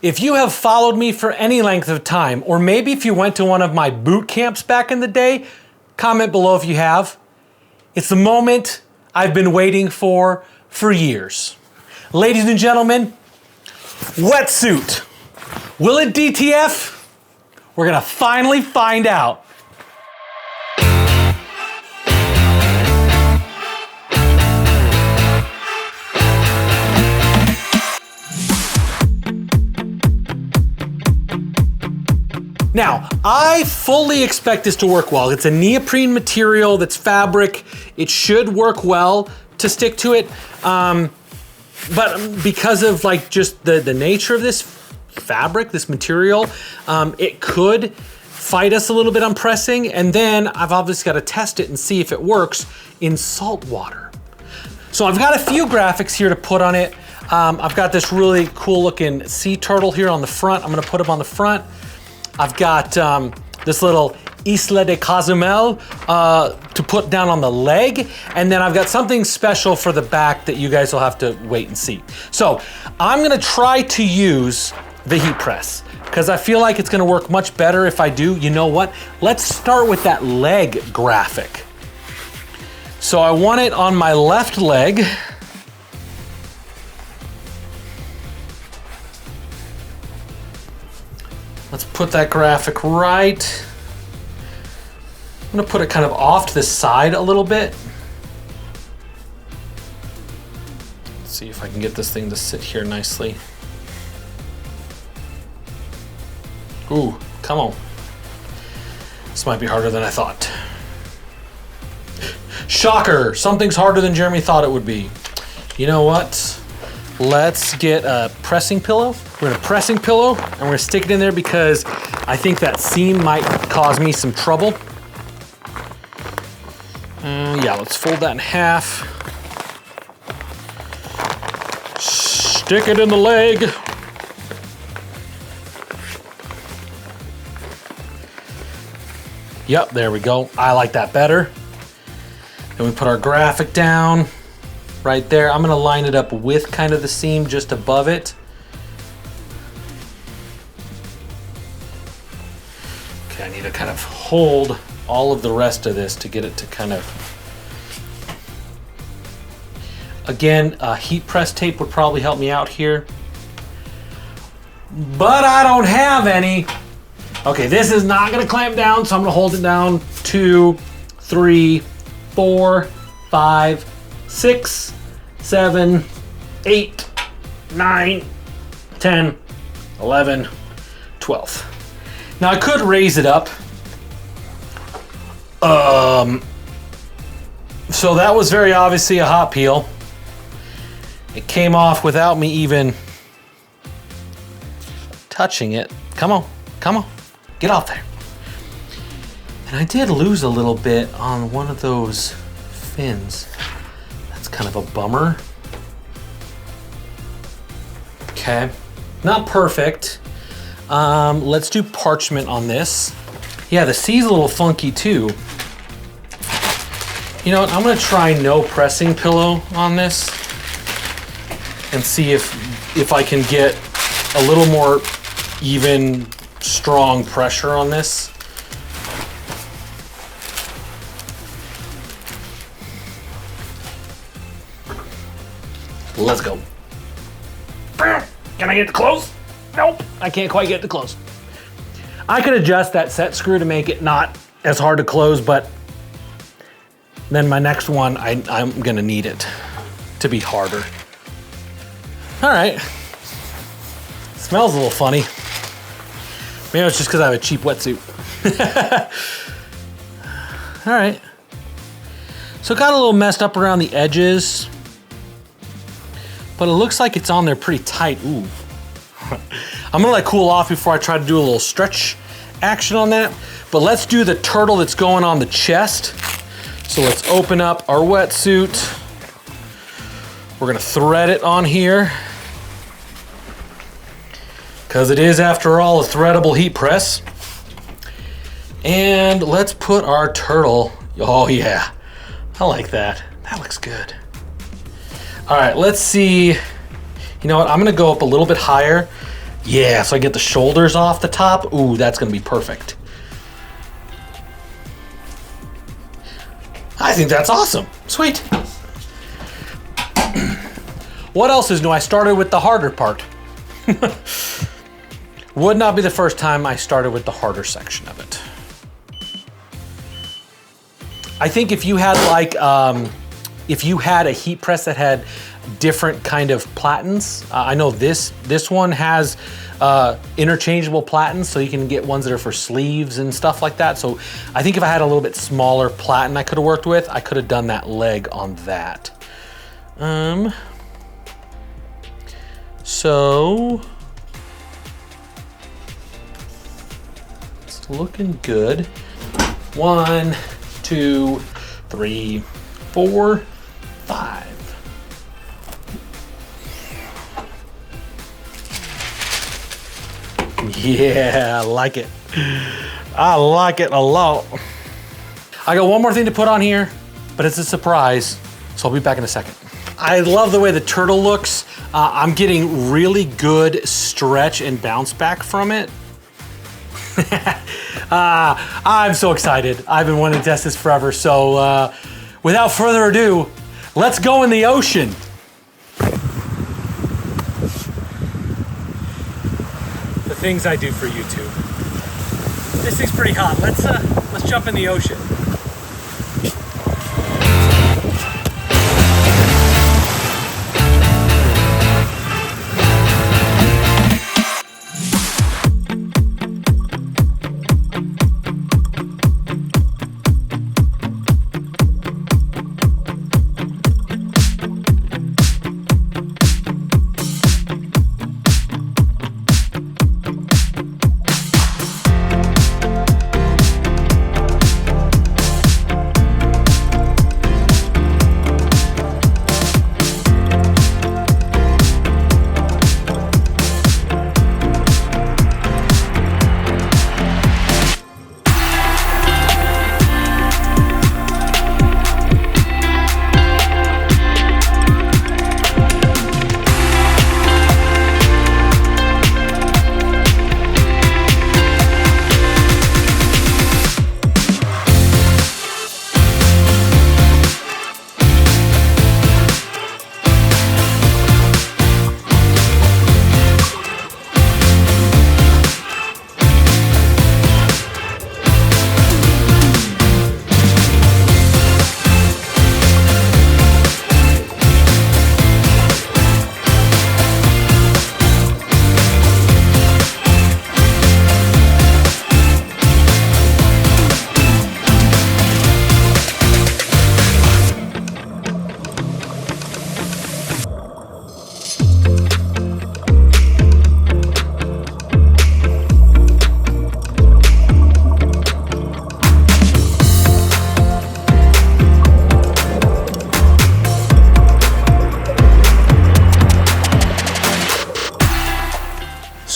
If you have followed me for any length of time, or maybe if you went to one of my boot camps back in the day, comment below if you have. It's the moment I've been waiting for years. Ladies and gentlemen, Wetsuit. Will it DTF? We're gonna finally find out. Now, I fully expect this to work well. It's a neoprene material that's fabric. It should work well to stick to it. But because of like just the nature of this fabric, this material, it could fight us a little bit on pressing. And then I've obviously got to test it and see if it works in salt water. So I've got a few graphics here to put on it. I've got this really cool looking sea turtle here on the front. I'm gonna put him on the front. I've got this little Isla de Cozumel to put down on the leg. And then I've got something special for the back that you guys will have to wait and see. So I'm gonna try to use the heat press because I feel like it's gonna work much better if I do. You know what? Let's start with that leg graphic. So I want it on my left leg. Let's put that graphic right. I'm gonna put it kind of off to the side a little bit. Let's see if I can get this thing to sit here nicely. Ooh, come on. This might be harder than I thought. Shocker, something's harder than Jeremy thought it would be. You know what? Let's get a pressing pillow. We're gonna pressing pillow and we're gonna stick it in there because I think that seam might cause me some trouble. Yeah, let's fold that in half. Stick it in the leg. Yep, there we go. I like that better. Then we put our graphic down right there. I'm gonna line it up with kind of the seam just above it. Okay, I need to kind of hold all of the rest of this to get it to kind of... Again, heat press tape would probably help me out here. But I don't have any. Okay, this is not gonna clamp down, so I'm gonna hold it down. 2, 3, 4, 5, 6, 7, 8, 9, 10, 11, 12. Now I could raise it up. So that was very obviously a hot peel. It came off without me even touching it. Come on, come on, get off there. And I did lose a little bit on one of those fins. That's kind of a bummer. Okay, not perfect. Let's do parchment on this. Yeah, the C's a little funky too. You know what, I'm gonna try no pressing pillow on this and see if I can get a little more even, strong pressure on this. Let's go. Can I get it to close? Nope, I can't quite get it to close. I could adjust that set screw to make it not as hard to close, but then my next one, I'm gonna need it to be harder. All right. Smells a little funny. Maybe it's just because I have a cheap wetsuit. All right. So it got a little messed up around the edges, but it looks like it's on there pretty tight. Ooh. I'm gonna let it cool off before I try to do a little stretch action on that. But let's do the turtle that's going on the chest. So let's open up our wetsuit. We're gonna thread it on here, because it is, after all, a threadable heat press. And let's put our turtle. Oh yeah, I like that. That looks good. All right, let's see. You know what, I'm gonna go up a little bit higher Yeah, so I get the shoulders off the top. Ooh, that's gonna be perfect. I think that's awesome. Sweet. What else is new? I started with the harder part. Would not be the first time I started with the harder section of it. I think if you had like, if you had a heat press that had different kind of platens, I know this one has interchangeable platens, so you can get ones that are for sleeves and stuff like that. So I think if I had a little bit smaller platen I could have worked with, I could have done that leg on that. So it's looking good. 1, 2, 3, 4, 5. Yeah, I like it. I like it a lot. I got one more thing to put on here, but it's a surprise, so I'll be back in a second. I love the way the turtle looks. I'm getting really good stretch and bounce back from it. I'm so excited. I've been wanting to test this forever, so without further ado, let's go in the ocean. The things I do for YouTube. This thing's pretty hot. Let's jump in the ocean.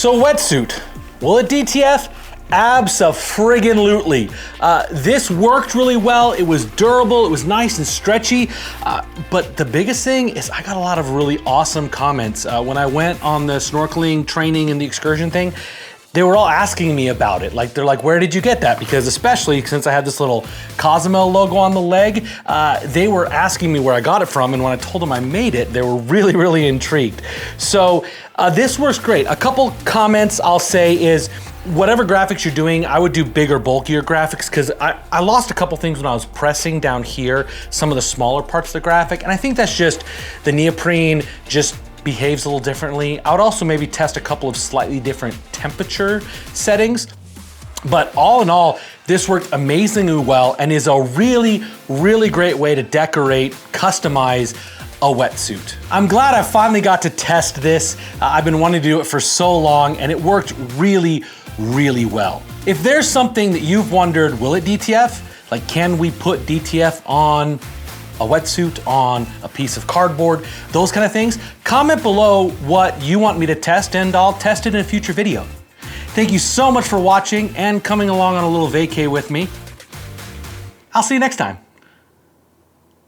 So Wetsuit, will it DTF? Abso-friggin-lutely. This worked really well. It was durable, it was nice and stretchy, but the biggest thing is I got a lot of really awesome comments. When I went on the snorkeling training and the excursion thing, they were all asking me about it. Like, they're like, where did you get that? Because especially since I had this little Cozumel logo on the leg, they were asking me where I got it from, and when I told them I made it, they were really, really intrigued. So this works great. A couple comments I'll say is, whatever graphics you're doing, I would do bigger, bulkier graphics, because I lost a couple things when I was pressing down here, some of the smaller parts of the graphic, and I think that's just the neoprene just behaves a little differently. I would also maybe test a couple of slightly different temperature settings. But all in all, this worked amazingly well and is a really, really great way to decorate, customize a wetsuit. I'm glad I finally got to test this. I've been wanting to do it for so long, and it worked really, really well. If there's something that you've wondered, will it DTF? Like, can we put DTF on a wetsuit, on a piece of cardboard, those kind of things, comment below what you want me to test, and I'll test it in a future video. Thank you so much for watching and coming along on a little vacay with me. I'll see you next time.